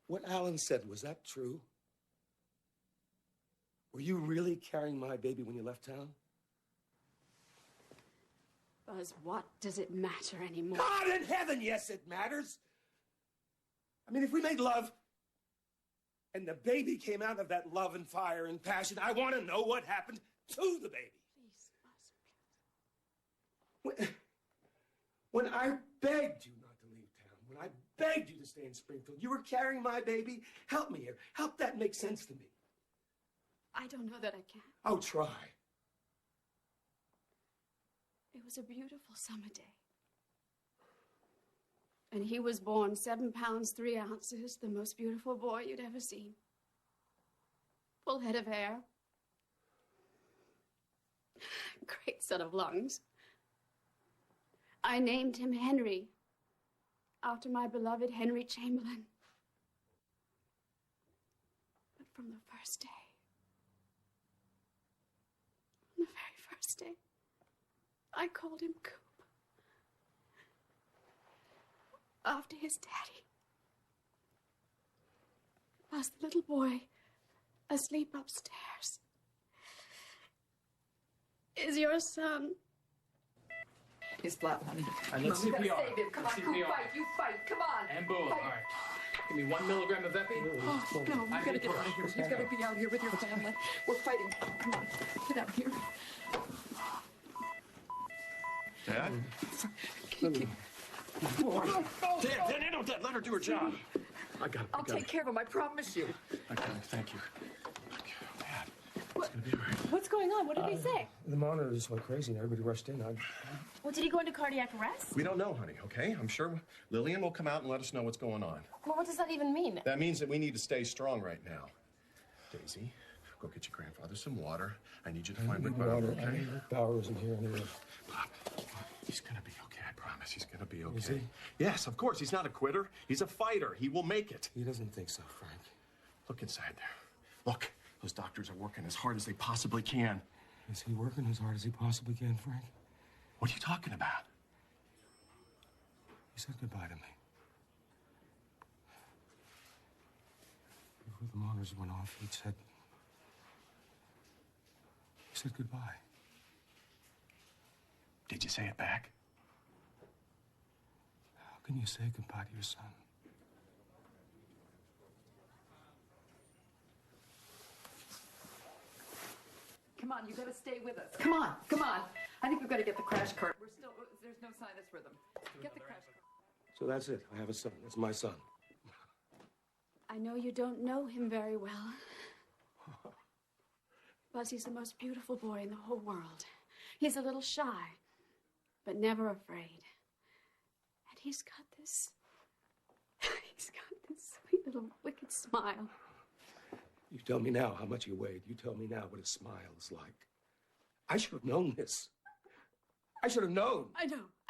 What Alan said, was that true? Were you really carrying my baby when you left town? Buzz, what does it matter anymore? God in heaven, yes, it matters. I mean, if we made love and the baby came out of that love and fire and passion, I want to know what happened to the baby. Please, Buzz. When I begged you not to leave town, when I begged you to stay in Springfield, you were carrying my baby. Help me here. Help that make sense to me. I don't know that I can. Oh, try. It was a beautiful summer day. And he was born 7 pounds, 3 ounces, the most beautiful boy you'd ever seen. Full head of hair. Great set of lungs. I named him Henry, after my beloved Henry Chamberlain. But from the first day, the very first day, I called him Coop. After his daddy. Was the little boy asleep upstairs is your son. He's flat, honey. All right, let's CPR. Save him. Come on, Coop, fight. You fight. Come on. And boom. Fight. All right. Give me 1 milligram of Epi. Oh, no, you've got to get out of here. You've got to be out here with your family. We're fighting. Come on. Get out here. Dad? Dad, don't let her do her job. I got it. I'll take care of him. I promise you. I got it. Thank you. Dad, it's gonna be all right. What's going on? What did they say? The monitor just went crazy and everybody rushed in. Well, did he go into cardiac arrest? We don't know, honey, okay? I'm sure Lillian will come out and let us know what's going on. Well, what does that even mean? That means that we need to stay strong right now. Daisy, go get your grandfather some water. I need you to find Rick Bauer, okay? Rick Bauer isn't here anyway. Bob, he's gonna be okay, I promise. He's gonna be okay. Is he? Yes, of course. He's not a quitter. He's a fighter. He will make it. He doesn't think so, Frank. Look inside there. Look, those doctors are working as hard as they possibly can. Is he working as hard as he possibly can, Frank? What are you talking about? He said goodbye to me. Before the monitors went off, he said goodbye. Did you say it back? How can you say goodbye to your son? Come on, you got to stay with us. Come on, come on. I think we've got to get the crash cart. There's no sinus rhythm. Get the crash cart. So that's it. I have a son. That's my son. I know you don't know him very well. Buzz, he's the most beautiful boy in the whole world. He's a little shy, but never afraid. And he's got this sweet little wicked smile. You tell me now how much you weighed. You tell me now what his smile is like. I should have known this. I should have known. I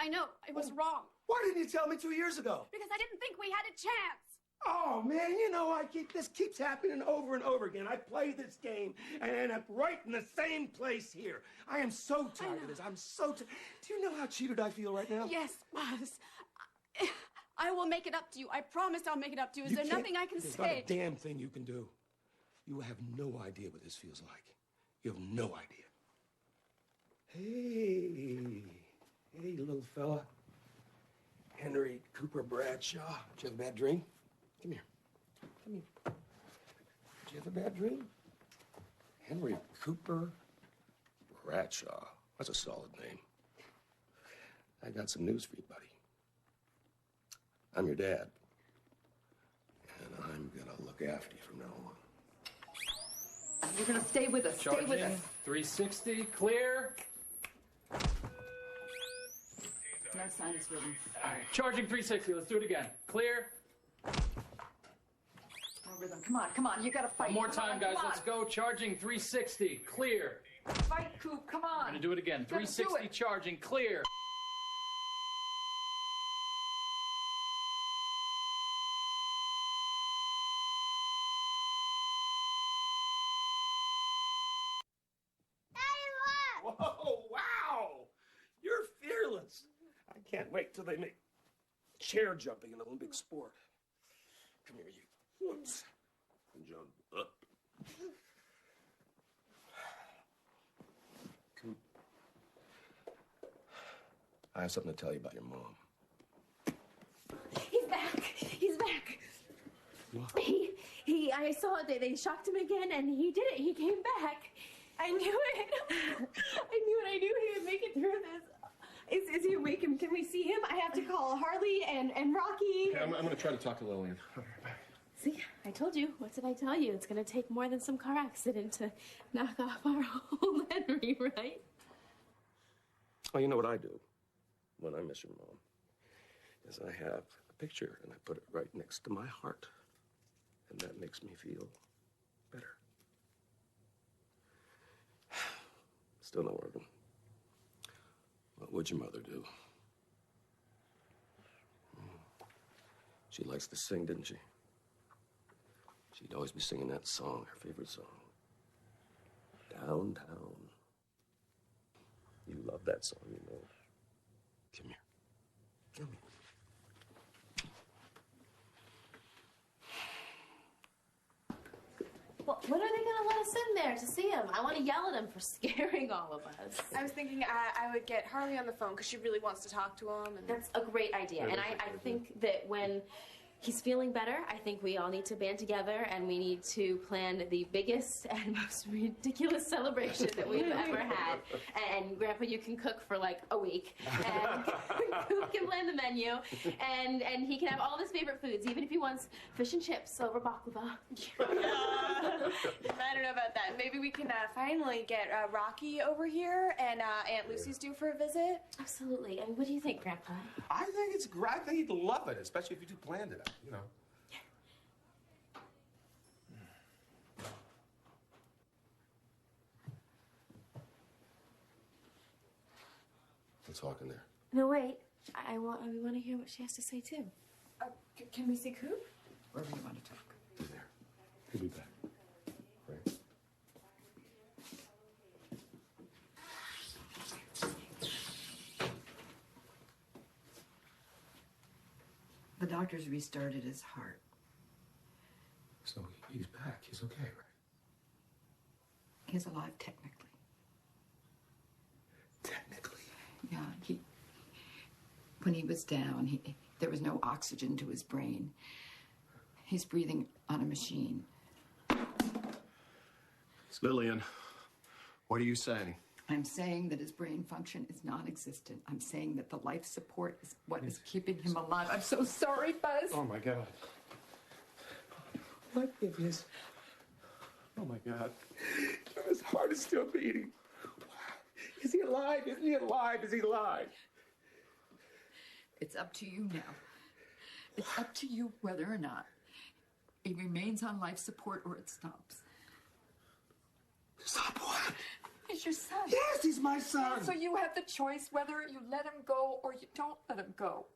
know. It was wrong. Why didn't you tell me 2 years ago? Because I didn't think we had a chance. Oh, man, you know, this keeps happening over and over again. I play this game and end up right in the same place here. I am so tired of this. I'm so tired. Do you know how cheated I feel right now? Yes, Buzz. I will make it up to you. I promise I'll make it up to you. Is there nothing I can say? There's not a damn thing you can do. You have no idea what this feels like. You have no idea. Hey, little fella. Henry Cooper Bradshaw. Did you have a bad dream? Come here. Did you have a bad dream? Henry Cooper Bradshaw. That's a solid name. I got some news for you, buddy. I'm your dad. And I'm gonna look after you from now on. You're going to stay with us. Charging. Stay with us. 360, clear. No sinus rhythm. All right, charging 360. Let's do it again. Clear. No rhythm. Come on, come on. You got to fight. One more time, guys. Let's go. Charging 360, clear. Fight, Coop. Come on. I'm going to do it again. 360, charging, clear. Oh, wow! You're fearless. I can't wait till they make chair jumping an Olympic sport. Come here, you. Jones. Jones. Coop. I have something to tell you about your mom. He's back. He's back. What? I saw it. They shocked him again, and he did it. He came back. I knew it. I knew he would make it through this. Is he awake? Can we see him? I have to call Harley and Rocky. Okay, I'm going to try to talk to Lillian. See, I told you. What did I tell you? It's going to take more than some car accident to knock off our whole Henry, right? Oh, you know what I do when I miss your mom? Is I have a picture and I put it right next to my heart. And that makes me feel better. Still not working. What would your mother do? She likes to sing, didn't she? She'd always be singing that song, her favorite song. Downtown. You love that song, you know. Come here. Come here. Well, when are they going to let us in there to see him? I want to yell at him for scaring all of us. I was thinking I would get Harley on the phone because she really wants to talk to him. And That's a great idea. And I think that when he's feeling better, I think we all need to band together and we need to plan the biggest and most ridiculous celebration that we've ever had. And Grandpa, you can cook for like a week. And Coop can plan the menu. And he can have all of his favorite foods, even if he wants fish and chips over baklava. I don't know about that. Maybe we can finally get Rocky over here and Aunt Lucy's due for a visit. Absolutely. And what do you think, Grandpa? I think it's great. I think he'd love it, especially if you two planned it out, you know. Let's talk in there. No, wait. We want to hear what she has to say, too. Can we see Coop? Wherever you want to talk. Be there. He'll be back. Right. The doctors restarted his heart. So he's back. He's okay, right? He's alive technically. Technically. Yeah, when he was down, there was no oxygen to his brain. He's breathing on a machine. Lillian, what are you saying? I'm saying that his brain function is non-existent. I'm saying that the life support is what is keeping him alive. I'm so sorry, Buzz. Oh, my God. What if his... Oh, my God. His heart is still beating. Is he alive? Is he alive? Is he alive? It's up to you now. It's up to you whether or not he remains on life support or it stops. Stop what? He's your son. Yes, he's my son. So you have the choice whether you let him go or you don't let him go.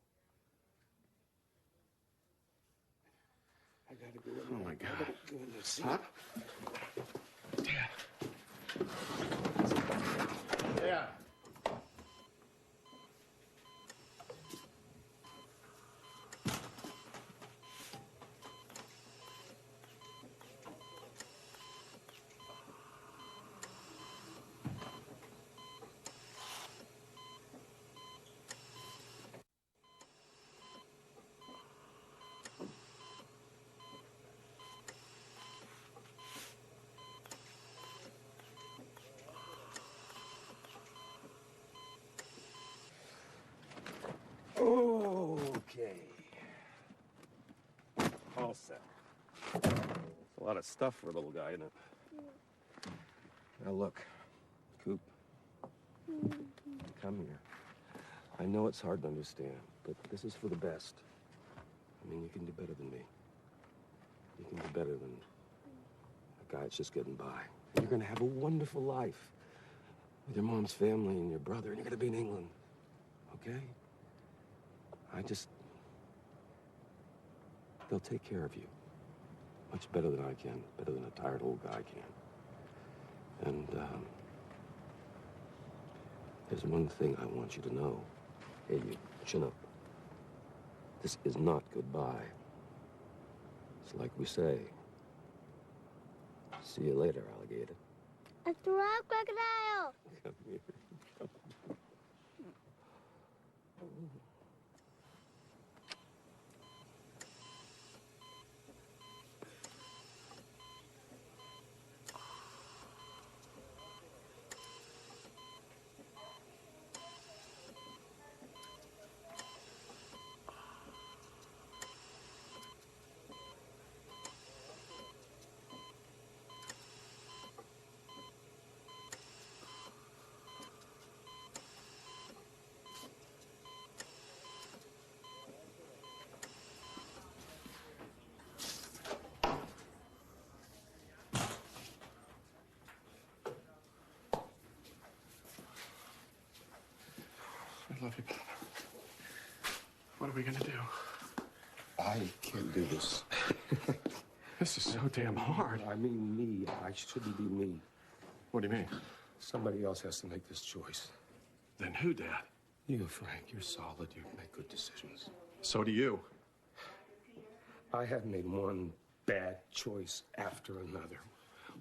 I gotta go in. Oh, my God. I gotta go in there. See? Huh? Dad. Yeah. Okay. All set. It's a lot of stuff for a little guy, isn't it? Now look, Coop. Come here. I know it's hard to understand, but this is for the best. I mean, you can do better than me. You can do better than a guy that's just getting by. You're gonna have a wonderful life with your mom's family and your brother, and you're gonna be in England, okay? They'll take care of you. Much better than I can, better than a tired old guy can. And, there's one thing I want you to know. Hey, you, chin up. This is not goodbye. It's like we say. See you later, alligator. After all, crocodile. Come here. I love you, Bob. What are we gonna do? I can't do this. This is so damn hard. I mean me. I shouldn't be me. What do you mean? Somebody else has to make this choice. Then who, Dad? You, Frank, you're solid. You make good decisions. So do you. I have made one bad choice after another.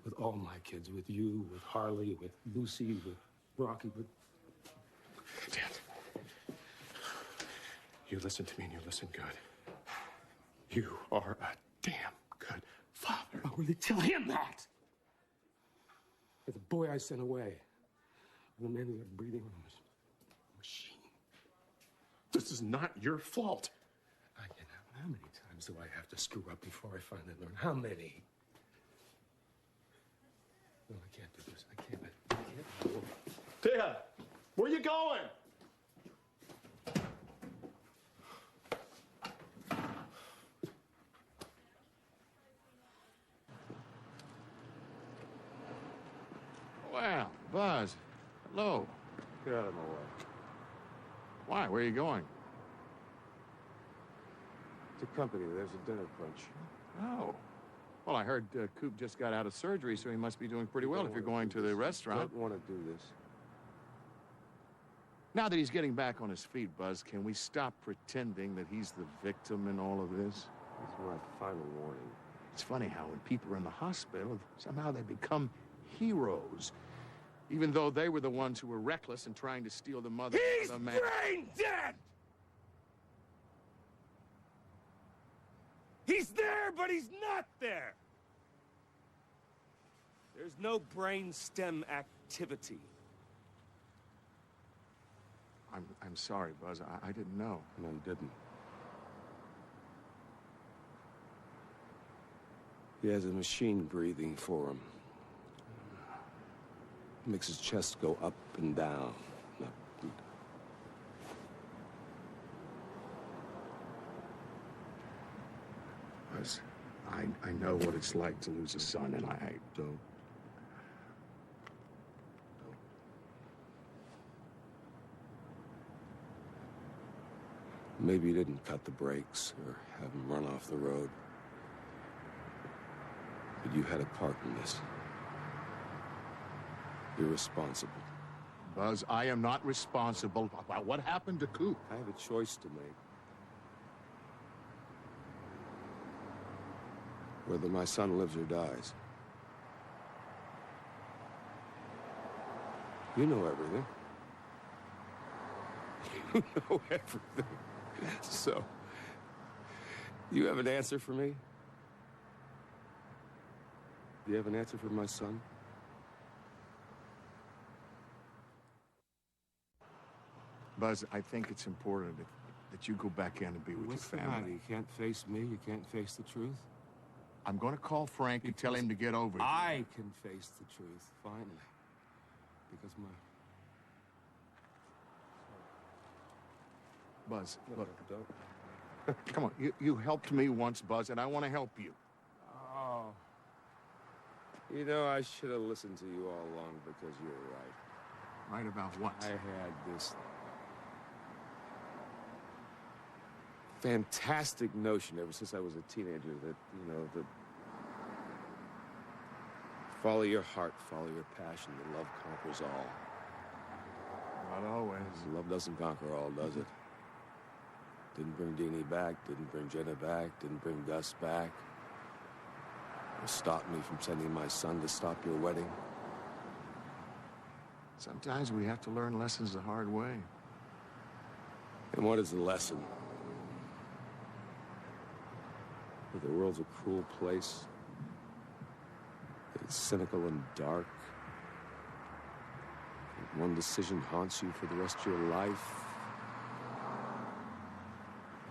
With all my kids, with you, with Harley, with Lucy, with Rocky, with... Dad, you listen to me and you listen good. You are a damn good father. Oh, will you tell him that? The boy I sent away, the man who had breathing on his machine. This is not your fault. How many times do I have to screw up before I finally learn? How many? No, I can't do this. I can't. Dad, where you going? Well, Buzz, hello. Get out of my way. Why? Where are you going? To company, there's a dinner punch. Oh. Well, I heard Coop just got out of surgery, so he must be doing pretty well if you're going to the restaurant. Don't want to do this. Now that he's getting back on his feet, Buzz, can we stop pretending that he's the victim in all of this? This is my final warning. It's funny how when people are in the hospital, somehow they become heroes. Even though they were the ones who were reckless and trying to steal the mother of the man. He's brain dead! He's there, but he's not there! There's no brain stem activity. I'm sorry, Buzz. I didn't know. No, you didn't. He has a machine breathing for him. Makes his chest go up and down. Up and down. Buzz, I know what it's like to lose a son, and I Don't. Maybe you didn't cut the brakes or have him run off the road. But you had a part in this. You're responsible. Buzz, I am not responsible about what happened to Coop. I have a choice to make. Whether my son lives or dies. You know everything. You know everything. So, you have an answer for me? Do you have an answer for my son? Buzz, I think it's important that you go back in and be with What's your the matter? family. You can't face me? You can't face the truth? I'm going to call Frank and tell him to get over it. I can face the truth, finally. Because my... Buzz, No, look, don't. come on. You helped me once, Buzz, and I want to help you. Oh. You know, I should have listened to you all along because you were right. Right about what? I had this fantastic notion ever since I was a teenager that, you know, that follow your heart, follow your passion, that love conquers all. Not always. Love doesn't conquer all, does it? Didn't bring Deanie back, didn't bring Jenna back, didn't bring Gus back. Stop me from sending my son to stop your wedding? Sometimes we have to learn lessons the hard way. And what is the lesson? That the world's a cruel place. That it's cynical and dark. That one decision haunts you for the rest of your life.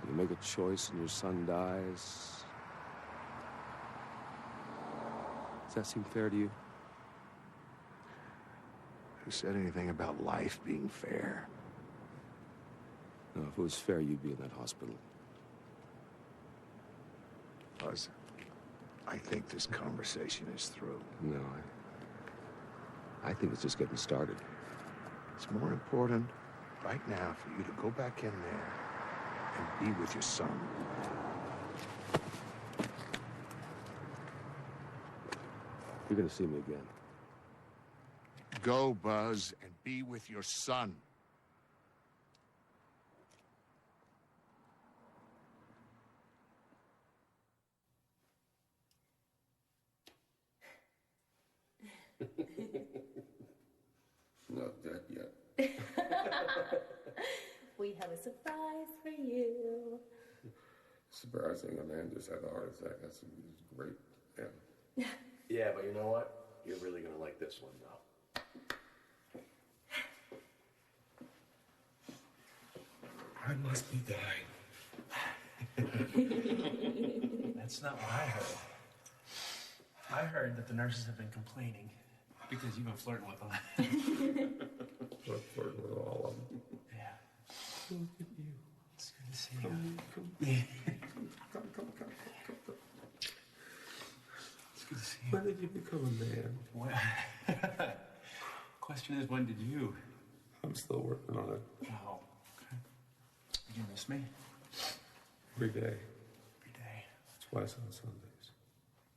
You make a choice and your son dies. Does that seem fair to you? Who said anything about life being fair? No, if it was fair, you'd be in that hospital. Buzz, I think this conversation is through. No, I think it's just getting started. It's more important right now for you to go back in there and be with your son. You're gonna see me again. Go, Buzz, and be with your son. Not dead yet. We have a surprise for you. Surprising, a man just had a heart attack. That's great. Yeah. Yeah, but you know what? You're really gonna like this one, though. I must be dying. That's not what I heard. I heard that the nurses have been complaining because you've been flirting with them. I'm flirting with all of them. Yeah. Look at you. It's good to see you. Come. It's good to see you. When did you become a man? Well, question is, when did you? I'm still working on it. Oh, okay. Did you miss me? Every day. Every day. Twice on Sundays.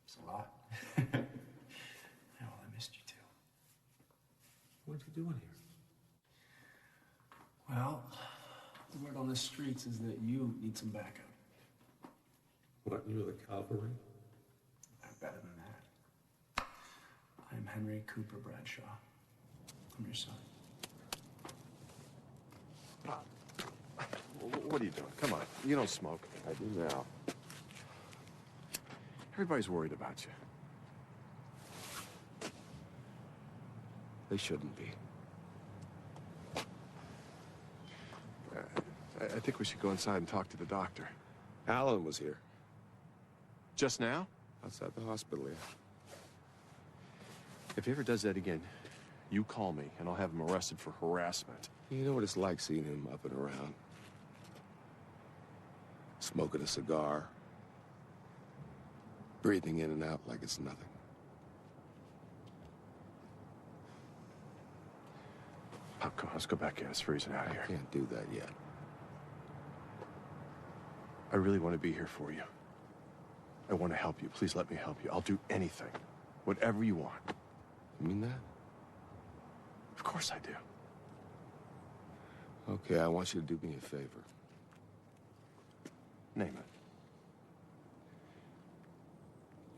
It's a lot. Yeah, well, I missed you too. What are you doing here? Well, the word on the streets is that you need some backup. What, you're the cavalry? I'm better than that. I'm Henry Cooper Bradshaw. I'm your son. Pop, what are you doing? Come on. You don't smoke. I do now. Everybody's worried about you. They shouldn't be. I think we should go inside and talk to the doctor. Alan was here. Just now? Outside the hospital, yeah. If he ever does that again, you call me and I'll have him arrested for harassment. You know what it's like seeing him up and around? Smoking a cigar. Breathing in and out like it's nothing. Pop, come on, let's go back in. It's freezing out here. I can't do that yet. I really want to be here for you. I want to help you. Please let me help you. I'll do anything. Whatever you want. You mean that? Of course I do. Okay, I want you to do me a favor. Name it.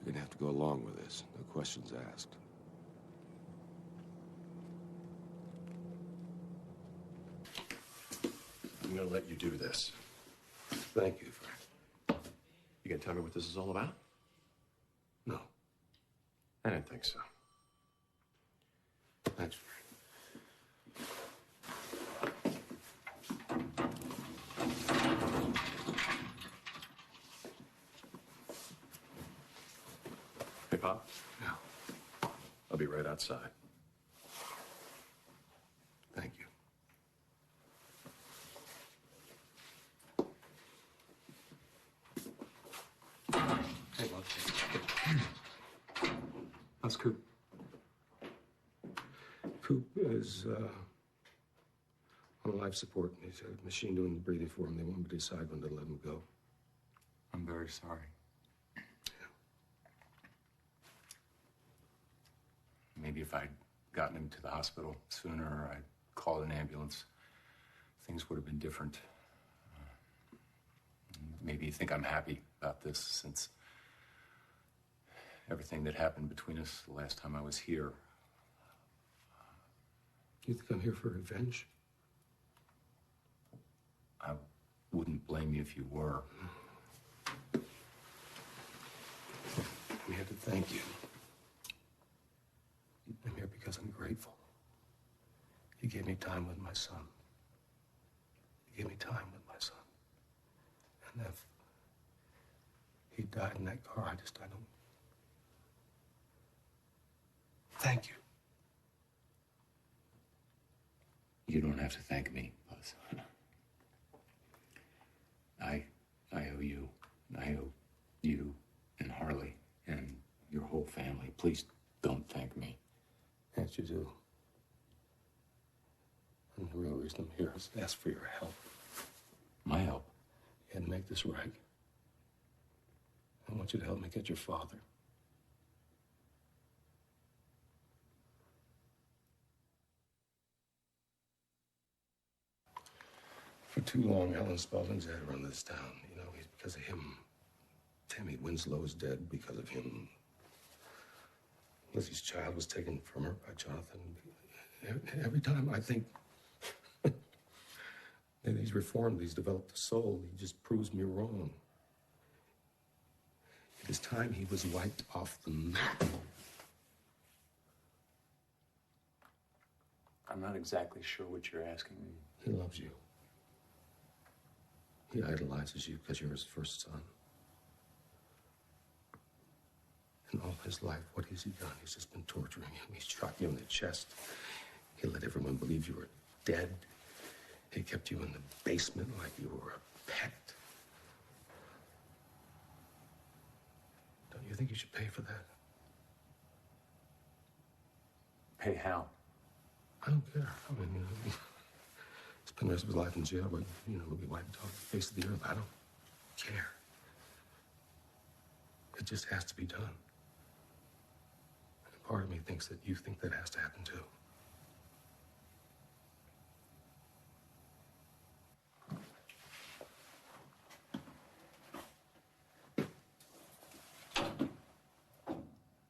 You're gonna have to go along with this. No questions asked. I'm gonna let you do this. Thank you, Frank. You gonna tell me what this is all about? No. I didn't think so. Thanks, Frank. Hey, Pop. Yeah. I'll be right outside. Thank you. Hey, bud. How's Coop? Coop is on life support. He's a machine doing the breathing for him. They won't decide when to let him go. I'm very sorry. Maybe if I'd gotten him to the hospital sooner, or I'd called an ambulance, things would have been different. Maybe you think I'm happy about this since everything that happened between us the last time I was here. You think I'm here for revenge? I wouldn't blame you if you were. I'm here to thank you. I'm here because I'm grateful. You gave me time with my son. You gave me time with my son. And if he died in that car, I don't... Thank you. You don't have to thank me, Buzz. I owe you. I owe you and Harley and your whole family. Please don't thank me. Yes, you do. And the real reason I'm here is to ask for your help. My help? And make this right. I want you to help me get your father. For too long, Alan Spaulding's had run this town. You know, it's because of him. Tammy Winslow's dead because of him. Lizzie's child was taken from her by Jonathan. Every time I think that he's reformed, he's developed a soul, he just proves me wrong. It is time he was wiped off the map. I'm not exactly sure what you're asking me. He loves you. He idolizes you because you're his first son. And all his life, what has he done? He's just been torturing you. He shot you in the chest. He let everyone believe you were dead. He kept you in the basement like you were a pet. Don't you think you should pay for that? Pay how? I don't care. I mean, you know, spend the rest of his life in jail, but, you know, he'll be wiped off the face of the earth. I don't care. It just has to be done. And part of me thinks that you think that has to happen too.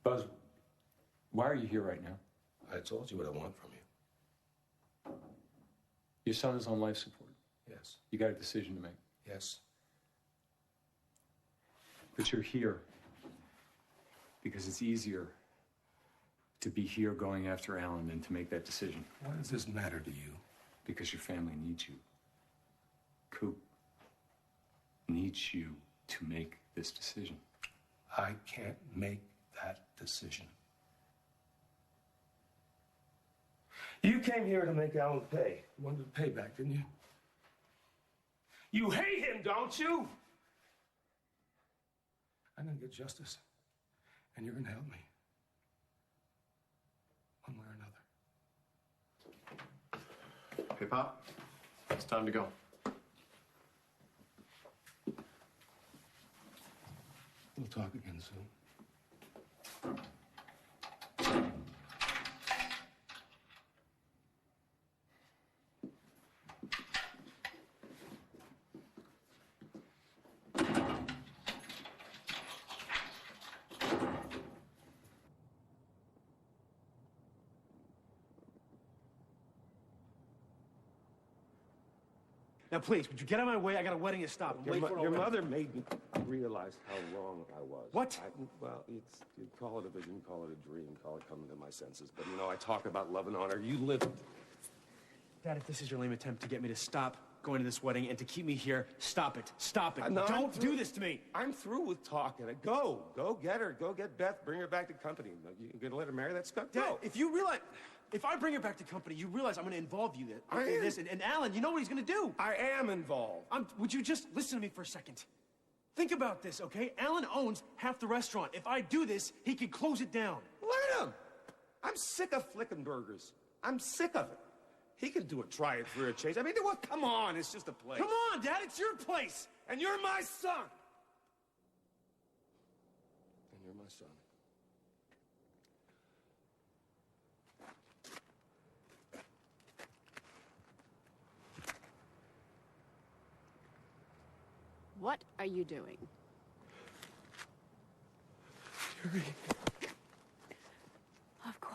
Buzz, why are you here right now? I told you what I want from you. Your son is on life support. Yes. You got a decision to make. Yes. But you're here because it's easier to be here going after Alan than to make that decision. Why does this matter to you? Because your family needs you. Coop needs you to make this decision. I can't make that decision. You came here to make Alan pay. You wanted to pay back, didn't you? You hate him, don't you? I'm gonna get justice, and you're gonna help me. One way or another. Hey, Pop. It's time to go. We'll talk again soon. Now, please, would you get out of my way? I got a wedding to stop. I'm late for it Your already. mother made me realize how wrong I was. What? Well, you'd call it a vision, call it a dream, call it coming to my senses. But, you know, I talk about love and honor. You live it. Dad, if this is your lame attempt to get me to stop going to this wedding and to keep me here, stop it. Stop it. No, Don't do this to me. I'm through with talking. Go get her. Go get Beth. Bring her back to company. You gonna let her marry that scut? Dad, Go. if I bring her back to company, you realize I'm going to involve you I in am. this. And Alan, you know what he's going to do. I am involved. Would you just listen to me for a second? Think about this, okay? Alan owns half the restaurant. If I do this, he could close it down. Let him. I'm sick of flicking burgers. I'm sick of it. He can do it. Try it for a change. I mean, what? Come on. It's just a place. Come on, Dad. It's your place. And you're my son. And you're my son. What are you doing? Jerry.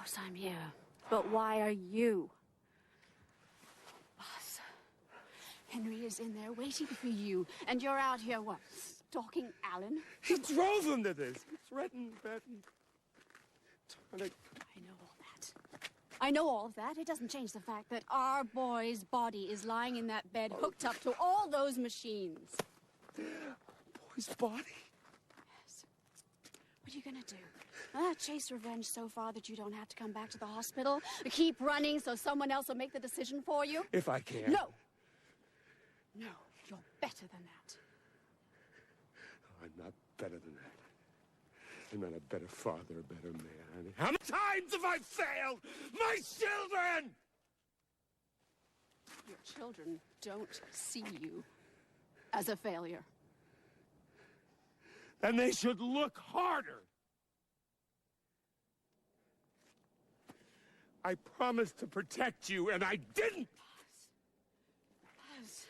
course I'm here. But why are you? Buzz, Henry is in there waiting for you, and you're out here, what, stalking Alan? He drove him to this. He threatened Betty. I know all that. I know all of that. It doesn't change the fact that our boy's body is lying in that bed, hooked up to all those machines. Boy's body? Yes. What are you gonna do? Chase revenge so far that you don't have to come back to the hospital? Keep running so someone else will make the decision for you? If I can. No. No, you're better than that. I'm not better than that. I'm not a better father, a better man. How many times have I failed my children? Your children don't see you as a failure. And they should look harder. I promised to protect you, and I didn't. Buzz,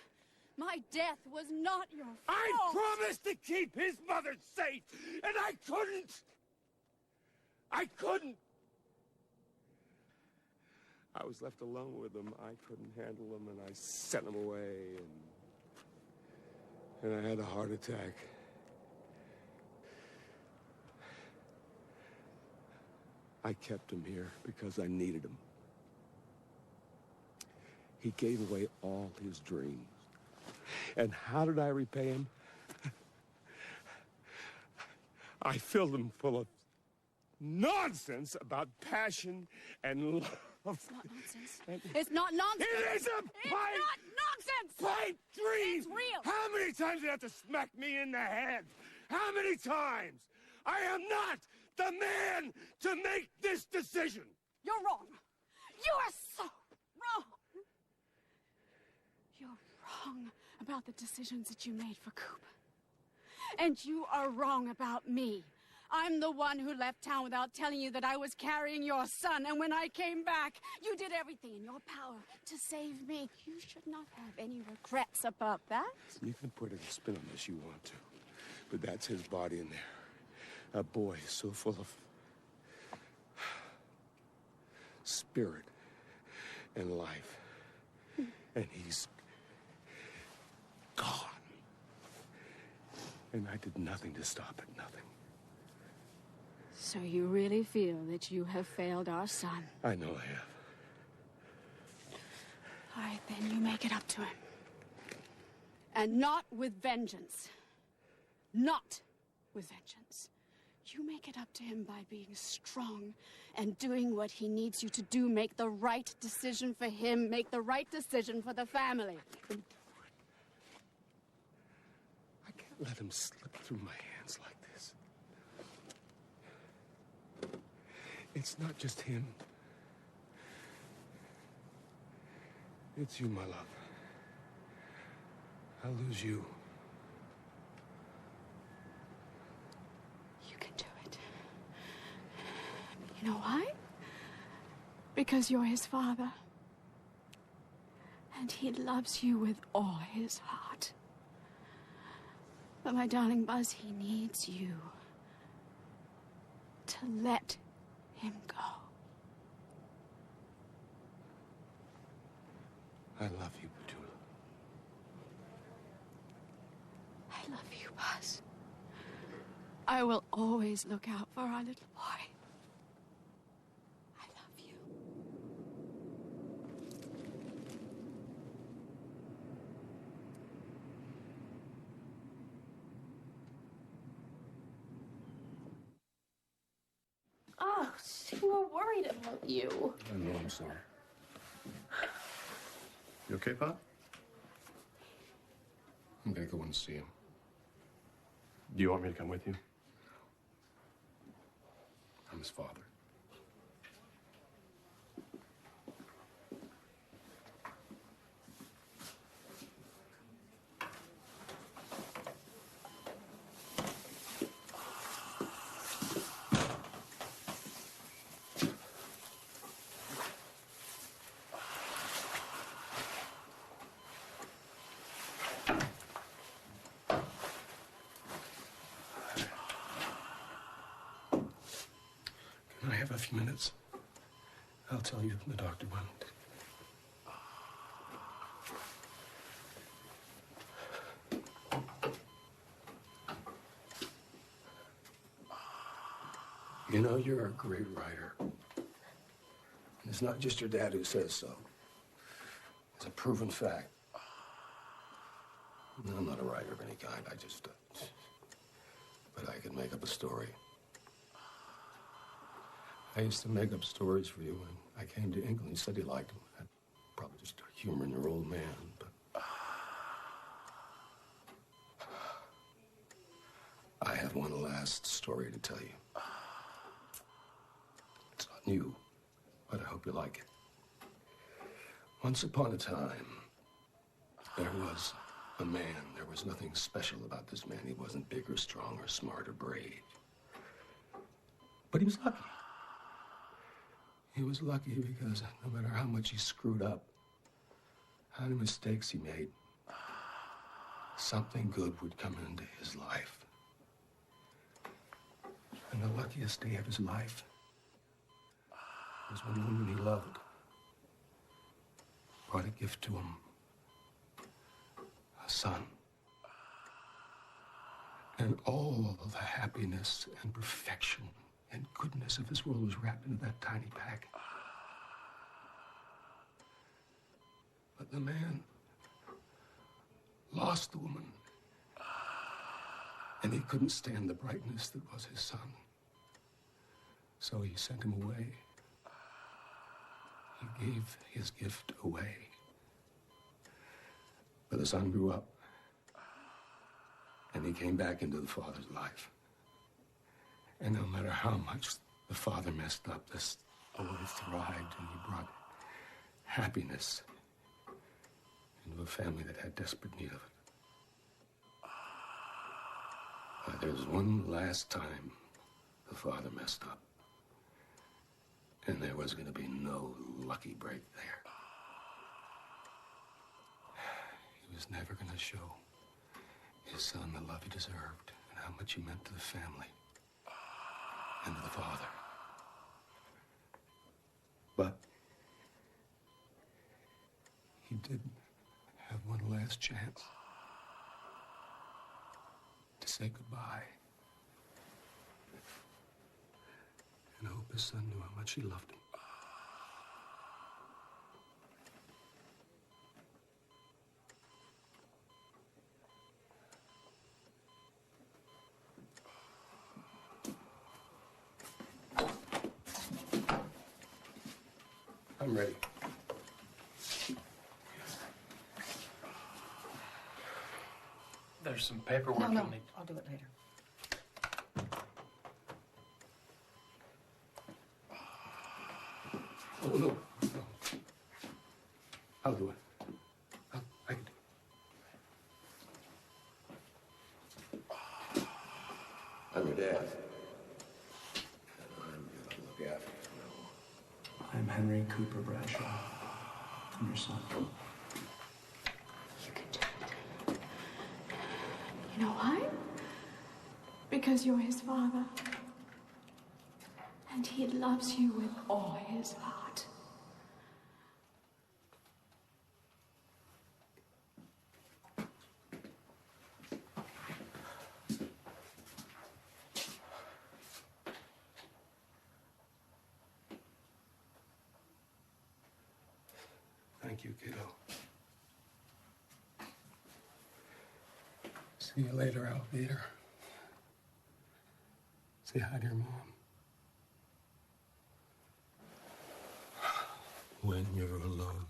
my death was not your fault. I promised to keep his mother safe, and I couldn't. I couldn't. I was left alone with him. I couldn't handle him, and I sent him away, and I had a heart attack. I kept him here because I needed him. He gave away all his dreams. And how did I repay him? I filled him full of nonsense about passion and love. It's not nonsense. It's not nonsense. It is a pipe! It's not nonsense! Pipe dream! It's real! How many times do you have to smack me in the head? How many times? I am not the man to make this decision! You're wrong. You are so wrong. You're wrong about the decisions that you made for Coop. And you are wrong about me. I'm the one who left town without telling you that I was carrying your son, and when I came back, you did everything in your power to save me. You should not have any regrets about that. You can put a spin on this you want to, but that's his body in there. A boy so full of spirit and life. And he's gone. And I did nothing to stop it, nothing. So you really feel that you have failed our son? I know I have. All right, then you make it up to him. And not with vengeance. Not with vengeance. You make it up to him by being strong and doing what he needs you to do. Make the right decision for him. Make the right decision for the family. I can't let him slip through my hands like this. It's not just him. It's you, my love. I'll lose you. You can do it. You know why? Because you're his father. And he loves you with all his heart. But my darling Buzz, he needs you to let him go. I love you, Petula. I love you, Buzz. I will always look out for our little boy. I love you. Oh, we were worried about you. I know, I'm sorry. You okay, Pop? I'm gonna go and see him. Do you want me to come with you? I'm his father. Can I have a few minutes? I'll tell you the doctor went. You know, you're a great writer. And it's not just your dad who says so. It's a proven fact. I'm not a writer of any kind. But I can make up a story. I used to make up stories for you when I came to England. You said you liked them. Probably just humoring your old man, but... I have one last story to tell you. It's on you, but I hope you like it. Once upon a time, there was a man. There was nothing special about this man. He wasn't big or strong or smart or brave. But he was lucky. He was lucky because no matter how much he screwed up, how many mistakes he made, something good would come into his life. And the luckiest day of his life was when the woman he loved brought a gift to him, a son. And all of the happiness and perfection and goodness of this world was wrapped into that tiny pack. But the man lost the woman, and he couldn't stand the brightness that was his son. So he sent him away. He gave his gift away. But the son grew up, and he came back into the father's life. And no matter how much the father messed up, this boy thrived, and he brought happiness into a family that had desperate need of it. But there's one last time the father messed up, and there was going to be no lucky break there. He was never going to show his son the love he deserved and how much he meant to the family and to the father. But he did have one last chance to say goodbye and hope his son knew how much he loved him. I'm ready. There's some paperwork No, you'll need. I'll do it later. Oh, no. I'll do it. I can do it. I'm your dad. And I'm going to look after you. I'm Henry Cooper Bradshaw. I'm your son. You know why? Because you're his father. And he loves you with all his heart. Thank you, kiddo. See you later, alligator. Say hi to your mom. When you're alone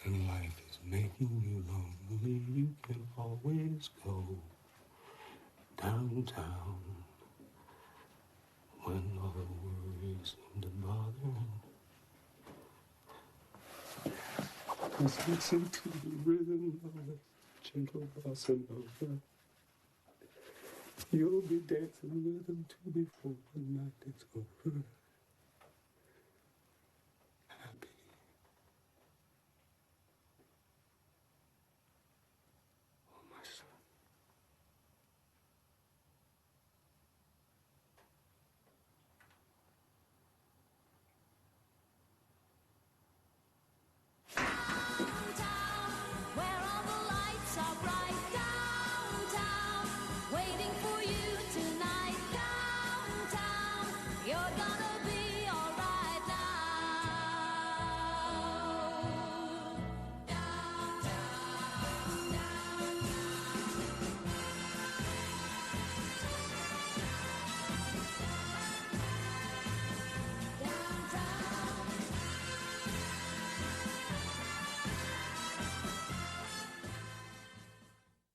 and life is making you lonely, you can always go downtown. When all the worries seem to bother, just listen to the rhythm of the gentle bossa nova. You'll be dancing with them too before the night is over.